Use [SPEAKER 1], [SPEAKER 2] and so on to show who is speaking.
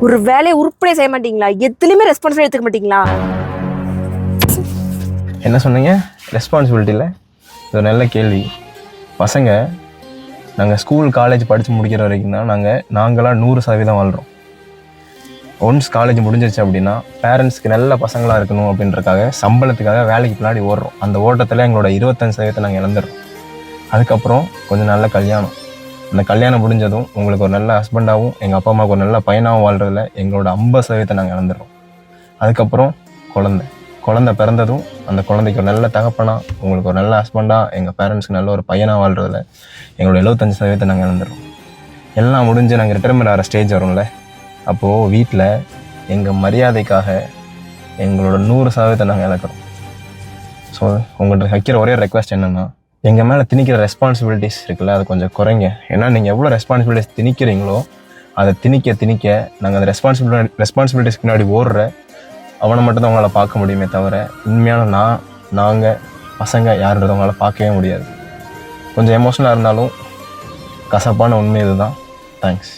[SPEAKER 1] ஒரு வேலையை உருப்படியே செய்ய மாட்டீங்களா? எதுலையுமே ரெஸ்பான்சிபிலிட்டி எடுத்துக்க மாட்டீங்களா?
[SPEAKER 2] என்ன சொன்னீங்க? ரெஸ்பான்சிபிலிட்டியில் இது ஒரு நல்ல கேள்வி. பசங்க நாங்கள் ஸ்கூல் காலேஜ் படித்து முடிக்கிற வரைக்கும் தான் நாங்களாம் 100% வாழ்கிறோம். ஒன்ஸ் காலேஜ் முடிஞ்சிருச்சு அப்படின்னா பேரண்ட்ஸ்க்கு நல்ல பசங்களாக இருக்கணும் அப்படின்றக்காக சம்பளத்துக்காக வேலைக்கு பின்னாடி ஓடுறோம். அந்த ஓட்டத்தில் எங்களோட 25% நாங்கள் இழந்துடுறோம். அதுக்கப்புறம் கொஞ்சம் நல்ல கல்யாணம். அந்த கல்யாணம் முடிஞ்சதும் உங்களுக்கு ஒரு நல்ல ஹஸ்பண்டாகவும் எங்கள் அப்பா அம்மாவுக்கு ஒரு நல்ல பையனாகவும் வாழ்கிறதுல எங்களோட 50% நாங்கள் இழந்துடுறோம். அதுக்கப்புறம் குழந்தை பிறந்ததும் அந்த குழந்தைக்கு ஒரு நல்ல தகப்பனாக, உங்களுக்கு ஒரு நல்ல ஹஸ்பண்டாக, எங்கள் பேரண்ட்ஸ்க்கு நல்ல ஒரு பையனாக வாழ்கிறதுல எங்களோட 75% நாங்கள் இழந்துடுறோம். எல்லாம் முடிஞ்சு நாங்கள் ரிட்டைர்மெண்ட் ஆகிற ஸ்டேஜ் வரும்ல, அப்போது வீட்டில் எங்கள் மரியாதைக்காக எங்களோட 100% நாங்கள் இழக்கிறோம். ஸோ உங்கள்கிட்ட வைக்கிற ஒரே ரெக்வஸ்ட் என்னென்னா, எங்கள் மேலே திணிக்கிற ரெஸ்பான்சிபிலிட்டிஸ் இருக்குல்ல, அது கொஞ்சம் குறைங்க. ஏன்னா நீங்கள் எவ்வளோ ரெஸ்பான்சிபிலிட்டிஸ் திணிக்கிறீங்களோ அதை திணிக்க நாங்கள் அந்த ரெஸ்பான்சிபிலிட்டிஸ் பின்னாடி ஓடுற அவனை மட்டும்தான் உங்களால் பார்க்க முடியுமே தவிர உண்மையான நாங்கள் பசங்க யாருன்றதை உங்களால் பார்க்கவே முடியாது. கொஞ்சம் எமோஷனலாக இருந்தாலும் கசப்பான உண்மை இதுதான். தேங்க்ஸ்.